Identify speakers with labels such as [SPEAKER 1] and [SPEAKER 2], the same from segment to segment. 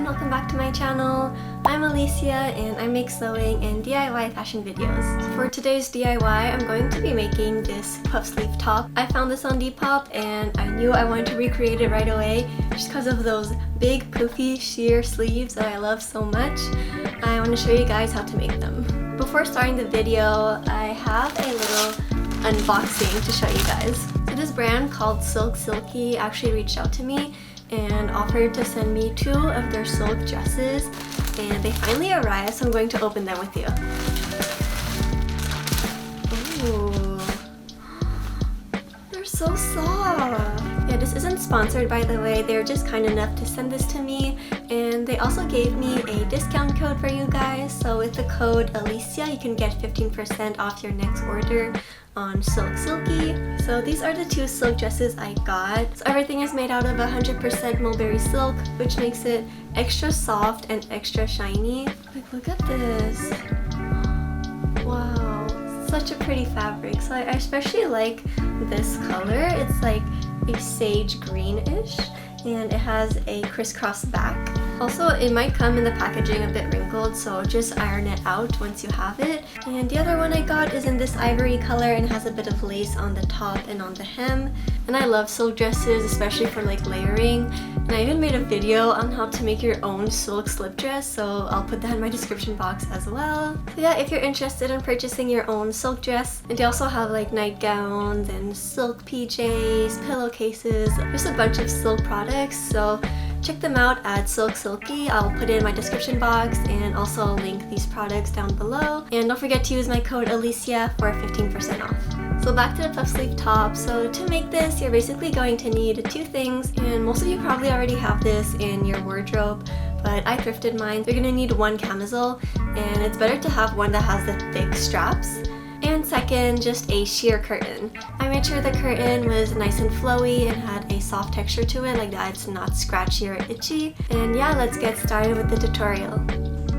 [SPEAKER 1] welcome back to my channel. I'm Alicia and I make sewing and DIY fashion videos. So for today's DIY, I'm going to be making this puff sleeve top. I found this on Depop and I knew I wanted to recreate it right away just because of those big poofy sheer sleeves that I love so much. I want to show you guys how to make them. Before starting the video, I have a little unboxing to show you guys. So this brand called SILKSILKY actually reached out to me and offered to send me 2 of their silk dresses, and they finally arrived, so I'm going to open them with you. Ooh, they're so soft. Yeah, this isn't sponsored by the way, they're just kind enough to send this to me, and they also gave me a discount code for you guys. So with the code Alicia, you can get 15% off your next order on SILKSILKY. So these are the 2 silk dresses I got. So everything is made out of 100% mulberry silk, which makes it extra soft and extra shiny. Like, look at this. Wow, such a pretty fabric. So I especially like this color. It's like a sage greenish and it has a crisscross back. Also, it might come in the packaging a bit wrinkled, so just iron it out once you have it. And the other one I got is in this ivory color and has a bit of lace on the top and on the hem. And I love silk dresses, especially for like layering. And I even made a video on how to make your own silk slip dress, so I'll put that in my description box as well. So yeah, if you're interested in purchasing your own silk dress, and they also have like nightgowns and silk PJs, pillowcases, just a bunch of silk products. So check them out at SILKSILKY. I'll put it in my description box and also link these products down below. And don't forget to use my code Alicia for 15% off. So back to the puff sleeve top. So to make this, you're basically going to need 2 things, and most of you probably already have this in your wardrobe, but I thrifted mine. You're gonna need 1 camisole, and it's better to have one that has the thick straps. And second, just a sheer curtain. I made sure the curtain was nice and flowy and had a soft texture to it, like that it's not scratchy or itchy. And yeah, let's get started with the tutorial.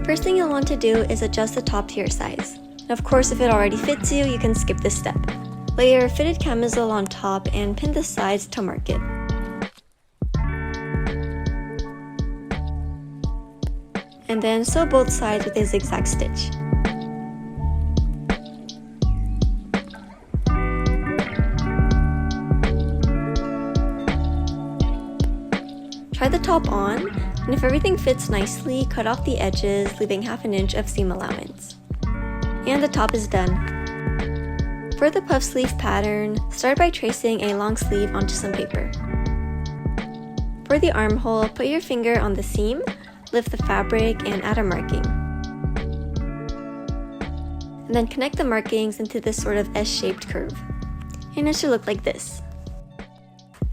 [SPEAKER 1] First thing you'll want to do is adjust the top to your size. And of course, if it already fits you, you can skip this step. Lay your fitted camisole on top and pin the sides to mark it. And then sew both sides with a zigzag stitch. Try the top on, and if everything fits nicely, cut off the edges, leaving ½ inch of seam allowance. And the top is done. For the puff sleeve pattern, start by tracing a long sleeve onto some paper. For the armhole, put your finger on the seam, lift the fabric, and add a marking. And then connect the markings into this sort of S-shaped curve. And it should look like this.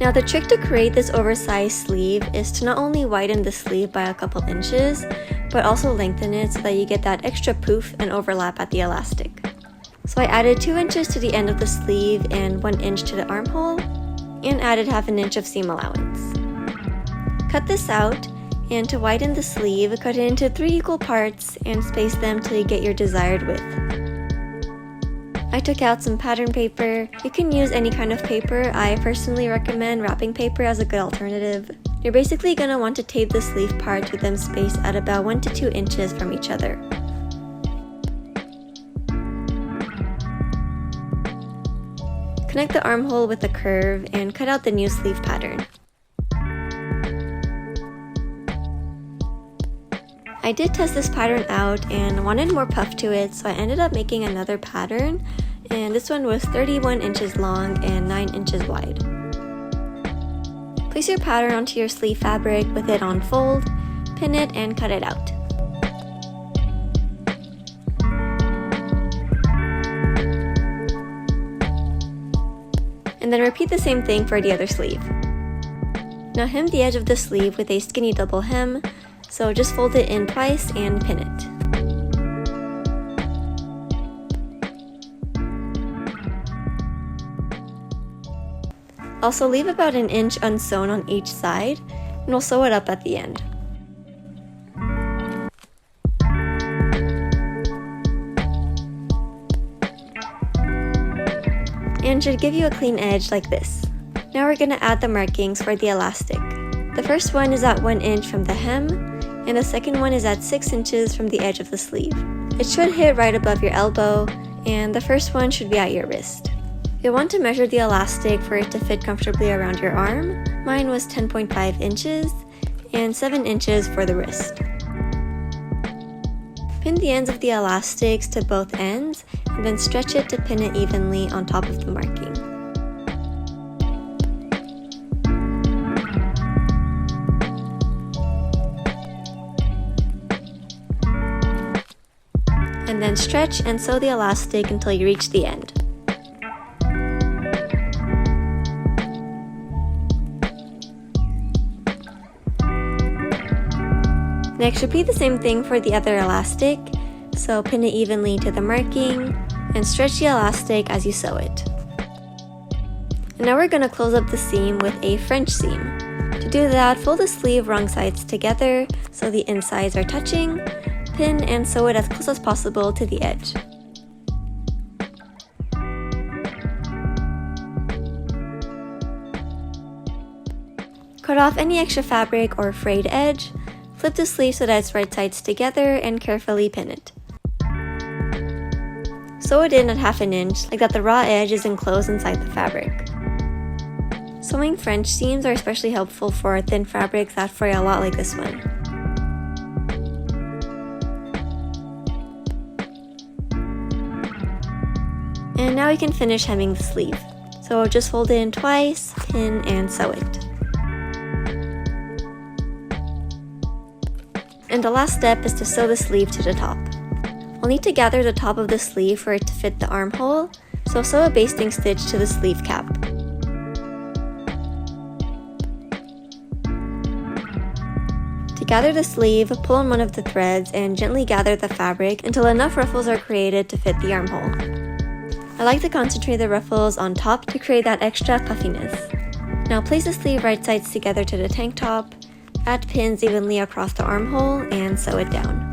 [SPEAKER 1] Now the trick to create this oversized sleeve is to not only widen the sleeve by a couple inches, but also lengthen it so that you get that extra poof and overlap at the elastic. So I added 2 inches to the end of the sleeve and 1 inch to the armhole, and added ½ inch of seam allowance. Cut this out, and to widen the sleeve, cut it into 3 equal parts and space them till you get your desired width. I took out some pattern paper. You can use any kind of paper. I personally recommend wrapping paper as a good alternative. You're basically going to want to tape the sleeve parts with them spaced at about 1 to 2 inches from each other. Connect the armhole with a curve and cut out the new sleeve pattern. I did test this pattern out and wanted more puff to it, so I ended up making another pattern, and this one was 31 inches long and 9 inches wide. Place your pattern onto your sleeve fabric with it on fold, pin it, and cut it out. And then repeat the same thing for the other sleeve. Now hem the edge of the sleeve with a skinny double hem, so just fold it in twice and pin it. Also leave about 1 inch unsewn on each side, and we'll sew it up at the end. And should give you a clean edge like this. Now we're going to add the markings for the elastic. The first one is at 1 inch from the hem, and the second one is at 6 inches from the edge of the sleeve. It should hit right above your elbow, and the first one should be at your wrist. You'll want to measure the elastic for it to fit comfortably around your arm. Mine was 10.5 inches and 7 inches for the wrist. Pin the ends of the elastics to both ends and then stretch it to pin it evenly on top of the marking. And then stretch and sew the elastic until you reach the end. Next, repeat the same thing for the other elastic, so pin it evenly to the marking and stretch the elastic as you sew it. And now we're going to close up the seam with a French seam. To do that, fold the sleeve wrong sides together so the insides are touching, pin and sew it as close as possible to the edge. Cut off any extra fabric or frayed edge. Flip the sleeve so that it's right sides together and carefully pin it. Sew it in at 1/2 inch, like that the raw edge is enclosed inside the fabric. Sewing French seams are especially helpful for thin fabrics that fray a lot like this one. And now we can finish hemming the sleeve. So just fold it in twice, pin and sew it. And the last step is to sew the sleeve to the top. We'll need to gather the top of the sleeve for it to fit the armhole, so sew a basting stitch to the sleeve cap. To gather the sleeve, pull on one of the threads and gently gather the fabric until enough ruffles are created to fit the armhole. I like to concentrate the ruffles on top to create that extra puffiness. Now place the sleeve right sides together to the tank top, add pins evenly across the armhole, and sew it down.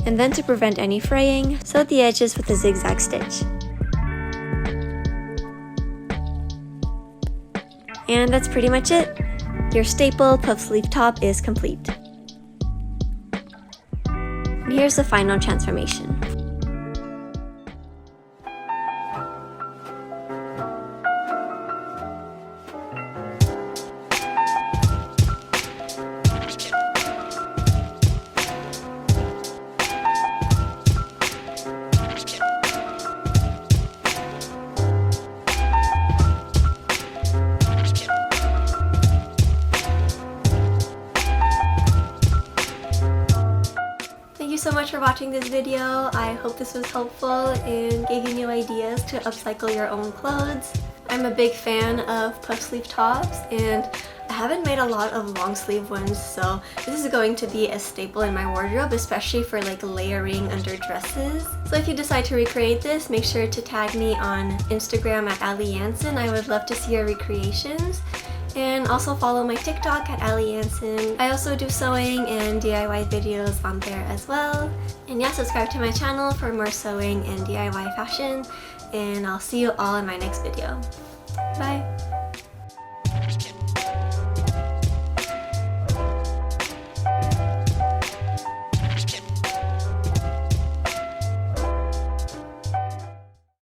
[SPEAKER 1] And then to prevent any fraying, sew the edges with a zigzag stitch. And that's pretty much it. Your staple puff sleeve top is complete. And here's the final transformation. Thank you so much for watching this video. I hope this was helpful and gave you new ideas to upcycle your own clothes. I'm a big fan of puff sleeve tops, and I haven't made a lot of long sleeve ones, so this is going to be a staple in my wardrobe, especially for like layering under dresses. So if you decide to recreate this, make sure to tag me on Instagram at @AliYansen. I would love to see your recreations. And also follow my TikTok at @AliYansen. I also do sewing and DIY videos on there as well. And yeah, subscribe to my channel for more sewing and DIY fashion. And I'll see you all in my next video. Bye!